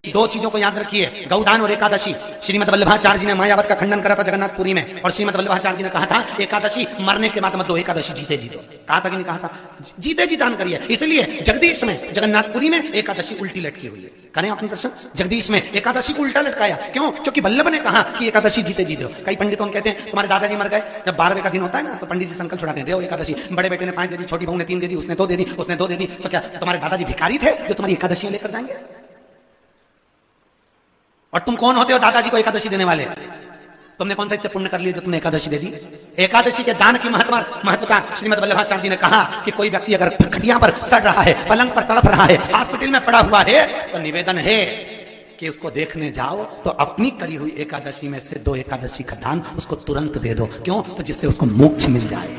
दो चीजों को याद रखिए, गौदान और एकादशी। श्रीमद वल्लभाचार्य जी ने मायावत का खंडन करा था जगन्नाथपुरी में, और श्रीमद वल्लभाचार्य जी ने कहा था एकादशी मरने के बाद मत दो, एकादशी जीते जी दो। कहा था कि नहीं कहा था? जीते जी दान करिए। इसलिए जगदीश में जगन्नाथपुरी में एकादशी उल्टी लटकी हुई है। करें अपने दर्शन, जगदीश में एकादशी को उल्टा लटकाया। क्यों? क्योंकि वल्लभ ने कहा कि एकादशी जीते जी दो। कई पंडितों कहते हैं तुम्हारे दादाजी मर गए, जब 12वें का दिन होता है ना तो पंडित जी संकल्प छुड़ाते हैं, दो एकादशी। बड़े बेटे ने 5 दे दी, छोटी बहू ने 3 दे दी, उसने 2 दे दी, उसने 2 दे दी, तो क्या तुम्हारे दादाजी भिखारी थे जो तुम्हारी एकादशियां लेकर जाएंगे? और तुम कौन होते हो दादाजी को एकादशी देने वाले? तुमने कौन सा इतने पुण्य कर लिए जो तुमने एकादशी दे दी? एकादशी के दान की महत्वता श्रीमद वल्लभाचार्य जी ने कहा कि कोई व्यक्ति अगर खटिया पर सड़ रहा है, पलंग पर तड़प रहा है, हॉस्पिटल में पड़ा हुआ है, तो निवेदन है कि उसको देखने जाओ तो अपनी करी हुई एकादशी में से 2 एकादशी का दान उसको तुरंत दे दो। क्यों? तो जिससे उसको मोक्ष मिल जाए,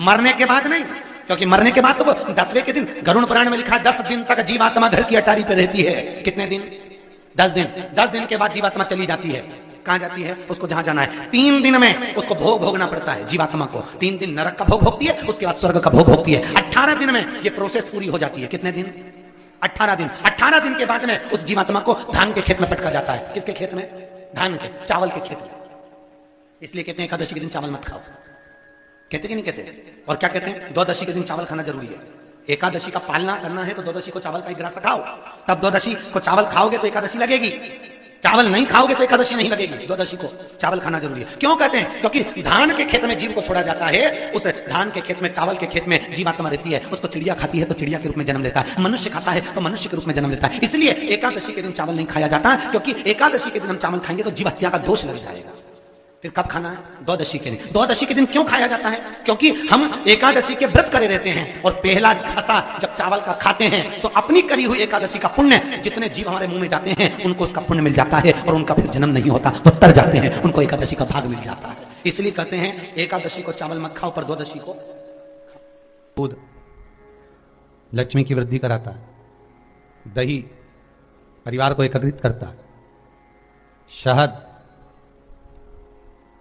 मरने के बाद नहीं। क्योंकि मरने के बाद तो वो 10वें के दिन, गरुड़ पुराण में लिखा है 10 दिन तक जीवात्मा घर की अटारी पे रहती है। कितने दिन? 10 दिन। 10 दिन के बाद जीवात्मा चली जाती है। कहां जाती है? उसको जहां जाना है। 3 दिन में उसको भोग भोगना पड़ता है जीवात्मा को। 3 दिन नरक का भोग भोगती है, उसके बाद स्वर्ग का भोग भोगती है। 18 दिन में ये प्रोसेस पूरी हो जाती है। कितने दिन? 18 दिन। 18 दिन के बाद में उस जीवात्मा को धान के खेत में पटका जाता है। किसके खेत में? धान के, चावल के खेत में। इसलिए कहते हैं एकादशी के दिन चावल मत खाओ। कहते कि नहीं कहते? और क्या कहते हैं? द्वादशी के दिन चावल खाना जरूरी है। एकादशी का पालना करना है तो द्वादशी को चावल का एक गिलास खाओ, तब द्वादशी को चावल खाओगे तो एकादशी लगेगी। चावल नहीं खाओगे तो एकादशी नहीं लगेगी। द्वादशी को चावल खाना जरूरी है। क्यों कहते हैं? क्योंकि धान के खेत में जीव को छोड़ा जाता है, उस धान के खेत में, चावल के खेत में जीवात्मा रहती है। उसको चिड़िया खाती है तो चिड़िया के रूप में जन्म लेता है, मनुष्य खाता है तो मनुष्य के रूप में जन्म लेता है। इसलिए एकादशी के दिन चावल नहीं खाया जाता, क्योंकि एकादशी के दिन हम चावल खाएंगे तो जीव हत्या का दोष लग जाएगा। फिर कब खाना है? द्वादशी के दिन। द्वादशी के दिन क्यों खाया जाता है? क्योंकि हम एकादशी के व्रत करे रहते हैं, और पहला घसा जब चावल का खाते हैं तो अपनी करी हुई एकादशी का पुण्य, जितने जीव हमारे मुंह में जाते हैं उनको उसका पुण्य मिल जाता है, और उनका फिर जन्म नहीं होता, वो तर जाते हैं, उनको एकादशी का भाग मिल जाता है। इसलिए कहते हैं एकादशी को चावल मत खाओ, पर द्वादशी को दूध लक्ष्मी की वृद्धि कराता है, दही परिवार को एकत्रित करता है, शहद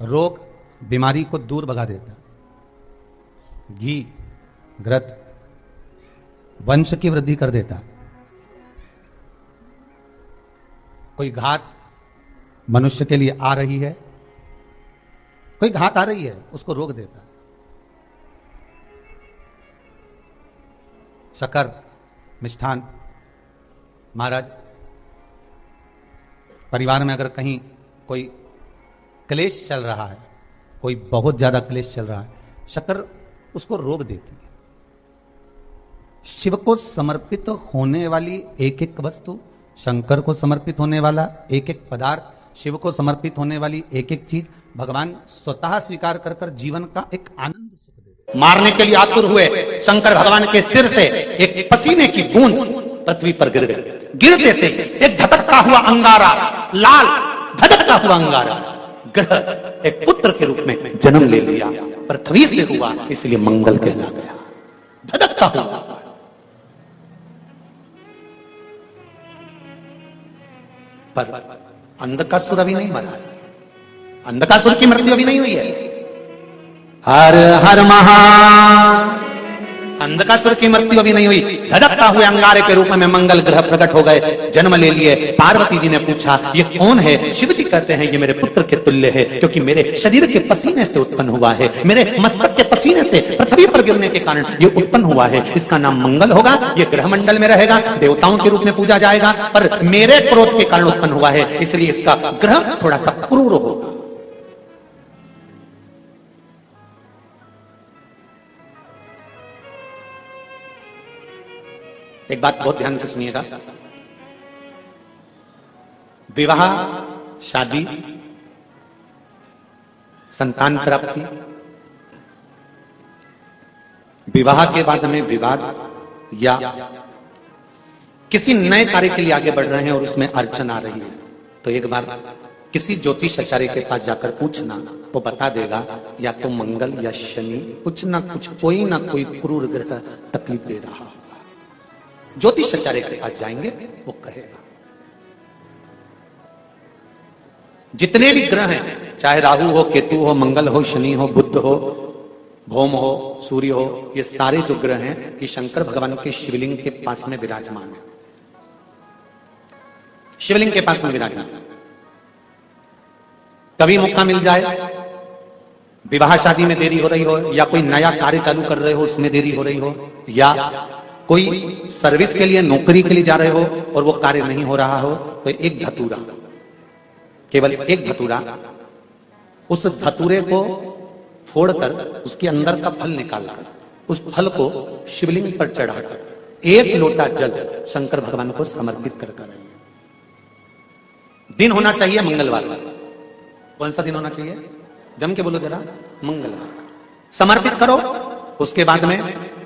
रोग बीमारी को दूर भगा देता, घी घृत वंश की वृद्धि कर देता, कोई घात मनुष्य के लिए आ रही है, कोई घात आ रही है, उसको रोक देता। शक्कर मिष्ठान महाराज, परिवार में अगर कहीं कोई क्लेश चल रहा है, कोई बहुत ज्यादा क्लेश चल रहा है, शक्कर उसको रोक देती है। शिव को समर्पित होने वाली एक एक वस्तु, शंकर को समर्पित होने वाला एक एक पदार्थ, शिव को समर्पित होने वाली एक एक चीज भगवान स्वतः स्वीकार कर कर जीवन का एक आनंद सुख देते। मारने के लिए आतुर हुए शंकर भगवान के सिर से एक पसीने की बूंद पृथ्वी पर गिर गई। गिरते से एक धधकता हुआ अंगारा, लाल धधकता हुआ अंगारा ग्रह एक पुत्र के रूप में जन्म ले लिया। पृथ्वी से हुआ, इसलिए मंगल कहला गया। धधकता हुआ। पर अंधकासुर अभी नहीं मरा, अंधकासुर की मृत्यु अभी नहीं हुई है। हर हर महा, अंधकासुर की मृत्यु अभी नहीं हुई। धधकता हुए अंगारे के रूप में मंगल ग्रह प्रकट हो गए, जन्म ले लिए। पार्वती जी ने पूछा ये कौन है? शिव जी कहते हैं ये मेरे पुत्र के तुल्य है, क्योंकि मेरे शरीर के पसीने से उत्पन्न हुआ है, मेरे मस्तक के पसीने से पृथ्वी पर गिरने के कारण ये उत्पन्न हुआ है। इसका नाम मंगल होगा, ये ग्रह मंडल में रहेगा, देवताओं के रूप में पूजा जाएगा, पर मेरे क्रोध के कारण उत्पन्न हुआ है, इसलिए इसका ग्रह थोड़ा सा क्रूर होगा। एक बात बहुत ध्यान से सुनिएगा, विवाह, शादी, संतान प्राप्ति, विवाह के बाद में विवाद, या किसी नए कार्य के लिए आगे बढ़ रहे हैं और उसमें अड़चन आ रही है, तो एक बार किसी ज्योतिष आचार्य के पास जाकर पूछना, वो बता देगा या तो मंगल या शनि कुछ ना कुछ, कोई ना कोई क्रूर ग्रह तकलीफ दे रहा। ज्योतिष आचार्य के पास जाएंगे, वो कहेगा। जितने भी ग्रह हैं, चाहे राहु हो, केतु हो, मंगल हो, शनि हो, बुध हो, भौम हो, सूर्य हो, ये सारे जो ग्रह हैं ये शंकर भगवान के शिवलिंग के पास में विराजमान है। शिवलिंग के पास में विराजमान। कभी मौका मिल जाए, विवाह शादी में देरी हो रही हो, या कोई नया कार्य चालू कर रहे हो उसमें देरी हो रही हो, या कोई सर्विस के लिए नौकरी के लिए जा रहे हो और वो कार्य नहीं हो रहा हो, तो एक धतूरा, केवल एक धतूरा, उस धतूरे को फोड़कर उसके अंदर का फल निकालकर उस फल को शिवलिंग पर चढ़ाकर एक लोटा जल शंकर भगवान को समर्पित कर करेंगे। दिन होना चाहिए मंगलवार। कौन सा दिन होना चाहिए? जम के बोलो जरा, मंगलवार। समर्पित करो। उसके बाद में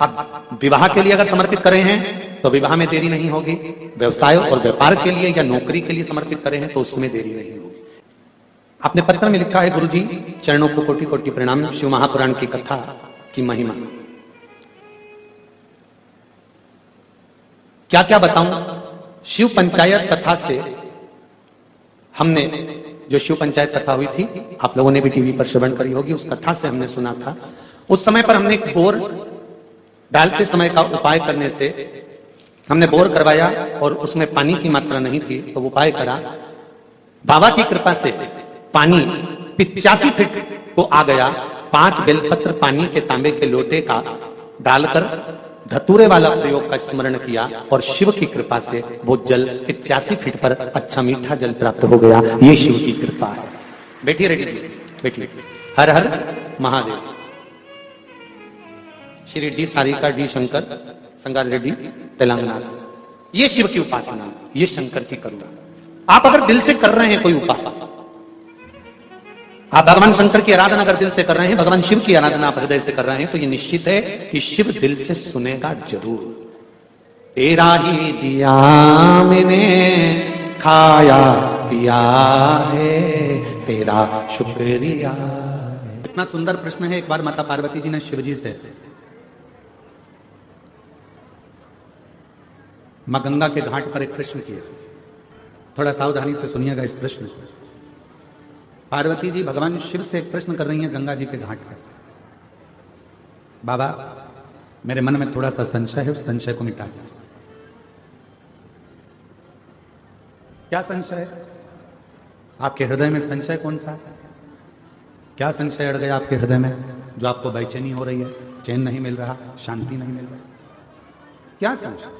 आप विवाह के लिए अगर समर्पित करे हैं तो विवाह में देरी नहीं होगी। व्यवसाय और व्यापार के लिए या नौकरी के लिए समर्पित करे हैं तो उसमें देरी नहीं होगी। आपने पत्र में लिखा है, गुरुजी चरणों को कोटि कोटि प्रणाम। शिव महापुराण की कथा की महिमा क्या क्या बताऊं। शिव पंचायत कथा से हमने, जो शिव पंचायत कथा हुई थी, आप लोगों ने भी टीवी पर श्रवण करी होगी, उस कथा से हमने सुना था। उस समय पर हमने एक बोर डालते समय का उपाय करने से हमने बोर करवाया और उसमें पानी की मात्रा नहीं थी, तो उपाय करा। बाबा की कृपा से पानी 85 फीट को आ गया। 5 बेलपत्र पानी के तांबे के लोटे का डालकर धतूरे वाला प्रयोग का स्मरण किया और शिव की कृपा से वो जल 85 फीट पर अच्छा मीठा जल प्राप्त हो गया। ये शिव की कृपा है। बैठिए रेड्डी जी, बैठिए। हर हर महादेव। श्री डी सारिका डी शंकर संगार रेड्डी तेलंगाना से। ये शिव की उपासना, ये शंकर की करुणा। आप अगर दिल से कर रहे हैं कोई उपाय, आप भगवान शंकर की आराधना अगर दिल से कर रहे हैं, भगवान शिव की आराधना आप हृदय से कर रहे हैं, तो ये निश्चित है कि शिव दिल से सुनेगा जरूर। तेरा ही दिया मैंने खाया पिया है, तेरा शुक्रिया। इतना सुंदर प्रश्न है। एक बार माता पार्वती जी ने शिव जी से मां गंगा के घाट पर एक प्रश्न किया। थोड़ा सावधानी से सुनिएगा इस प्रश्न को। पार्वती जी भगवान शिव से एक प्रश्न कर रही हैं गंगा जी के घाट पर। बाबा, मेरे मन में थोड़ा सा संशय है, उस संशय को मिटा दीजिए। क्या संशय है? आपके हृदय में संशय कौन सा है? क्या संशय अड़ गया आपके हृदय में जो आपको बेचैनी हो रही है, चैन नहीं मिल रहा, शांति नहीं मिल रहा? क्या संशय?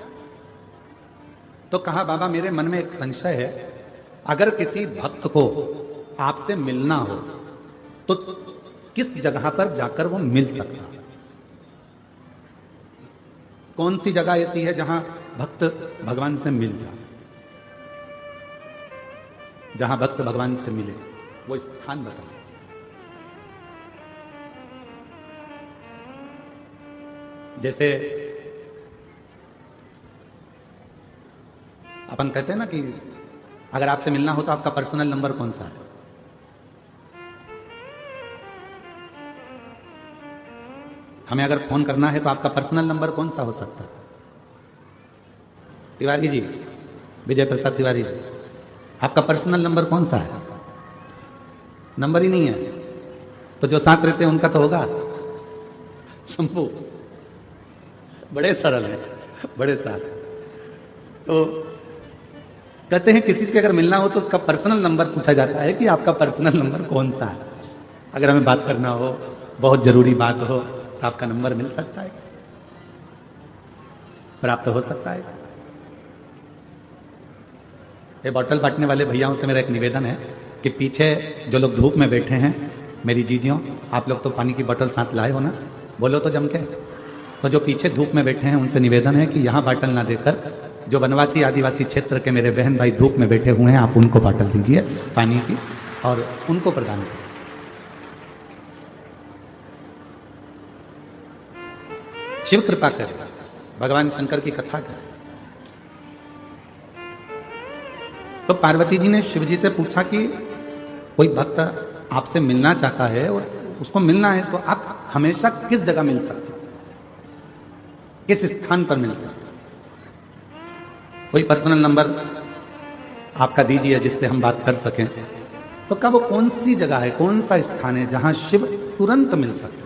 तो कहा, बाबा मेरे मन में एक संशय है, अगर किसी भक्त को आपसे मिलना हो तो किस जगह पर जाकर वो मिल सकता है? कौन सी जगह ऐसी है जहां भक्त भगवान से मिल जाए, जहां भक्त भगवान से मिले? वो स्थान बताए। जैसे अपन कहते हैं ना कि अगर आपसे मिलना हो तो आपका पर्सनल नंबर कौन सा है? हमें अगर फोन करना है तो आपका पर्सनल नंबर कौन सा हो सकता है? तिवारी जी, विजय प्रसाद तिवारी जी, आपका पर्सनल नंबर कौन सा है? नंबर ही नहीं है। तो जो साथ रहते हैं उनका तो होगा। शंभू बड़े सरल है, बड़े साथ। तो कहते हैं किसी से अगर मिलना हो तो उसका पर्सनल नंबर पूछा जाता है कि आपका पर्सनल नंबर कौन सा है। अगर हमें बात करना हो, बहुत जरूरी बात हो, तो आपका नंबर मिल सकता है, प्राप्त हो सकता है। ये बॉटल बांटने वाले भैयाओं से मेरा एक निवेदन है कि पीछे जो लोग धूप में बैठे हैं, मेरी जीजियों, आप लोग तो पानी की बोतल साथ लाए हो ना, बोलो तो जम के। तो जो पीछे धूप में बैठे हैं उनसे निवेदन है कि यहां बाटल ना देकर जो वनवासी आदिवासी क्षेत्र के मेरे बहन भाई धूप में बैठे हुए हैं, आप उनको बाटल दीजिए पानी की और उनको प्रदान करिए। शिव कृपा करे, भगवान शंकर की कथा करे। तो पार्वती जी ने शिव जी से पूछा कि कोई भक्त आपसे मिलना चाहता है और उसको मिलना है तो आप हमेशा किस जगह मिल सकते, किस स्थान पर मिल सकते? कोई पर्सनल नंबर आपका दीजिए जिससे हम बात कर सकें। तो कब वो कौन सी जगह है, कौन सा स्थान है जहां शिव तुरंत मिल सके?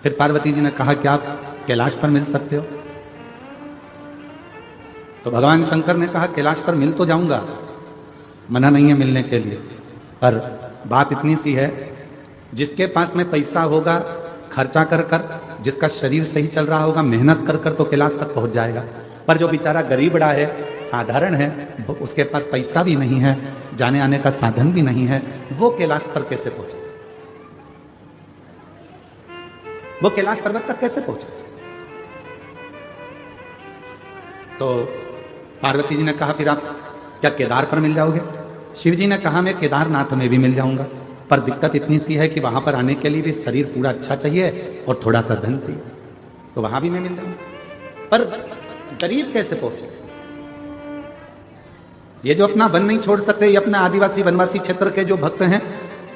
फिर पार्वती जी ने कहा कि आप कैलाश पर मिल सकते हो। तो भगवान शंकर ने कहा कैलाश पर मिल तो जाऊंगा, मना नहीं है मिलने के लिए, पर बात इतनी सी है, जिसके पास में पैसा होगा खर्चा कर कर, जिसका शरीर सही चल रहा होगा मेहनत कर कर तो कैलाश तक पहुंच जाएगा। पर जो बेचारा गरीबड़ा है, साधारण है, उसके पास पैसा भी नहीं है, जाने आने का साधन भी नहीं है, वो कैलाश पर कैसे पहुंचे? वो कैलाश पर्वत तक कैसे पहुंचे? तो पार्वती जी ने कहा फिर आप क्या केदार पर मिल जाओगे? शिव जी ने कहा मैं केदारनाथ में भी मिल जाऊंगा, पर दिक्कत इतनी सी है कि वहां पर आने के लिए भी शरीर पूरा अच्छा चाहिए और थोड़ा सा धन चाहिए, तो वहां भी मैं मिल जाऊंगा। पर गरीब कैसे पहुंचे? ये जो अपना वन नहीं छोड़ सकते, ये अपना आदिवासी वनवासी क्षेत्र के जो भक्त हैं,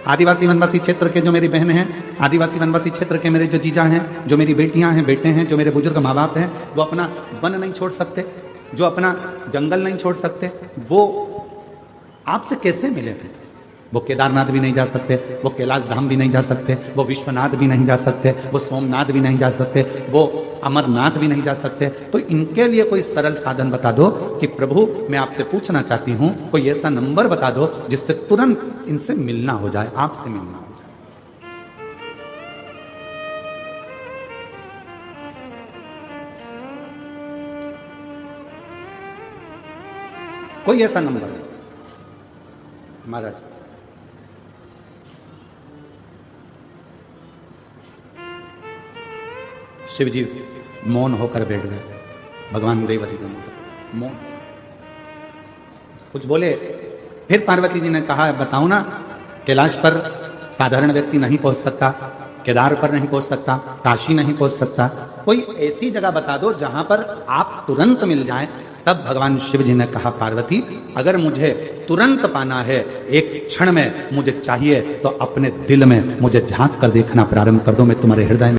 आदिवासी वनवासी क्षेत्र के जो मेरी बहन हैं, आदिवासी वनवासी क्षेत्र के मेरे जो जीजा हैं, जो मेरी बेटियां हैं, बेटे हैं, जो मेरे बुजुर्ग माँ बाप हैं, वो अपना वन नहीं छोड़ सकते, जो अपना जंगल नहीं छोड़ सकते, वो आपसे कैसे मिले थे? वो केदारनाथ भी नहीं जा सकते, वो कैलाश धाम भी नहीं जा सकते, वो विश्वनाथ भी नहीं जा सकते, वो सोमनाथ भी नहीं जा सकते, वो अमरनाथ भी नहीं जा सकते। तो इनके लिए कोई सरल साधन बता दो कि प्रभु मैं आपसे पूछना चाहती हूं, कोई ऐसा नंबर बता दो जिससे तुरंत इनसे मिलना हो जाए, आपसे मिलना हो जाए। कोई ऐसा नंबर महाराज? शिव जी मौन होकर बैठ गए, भगवान देवरी मौन, कुछ बोले। फिर पार्वती जी ने कहा बताओ ना, कैलाश पर साधारण व्यक्ति नहीं पहुंच सकता, केदार पर नहीं पहुंच सकता, काशी नहीं पहुंच सकता, कोई ऐसी जगह बता दो जहां पर आप तुरंत मिल जाएं। तब भगवान शिव जी ने कहा पार्वती अगर मुझे तुरंत पाना है, एक क्षण में मुझे चाहिए, तो अपने दिल में मुझे झांक कर देखना प्रारंभ कर दो, मैं तुम्हारे हृदय में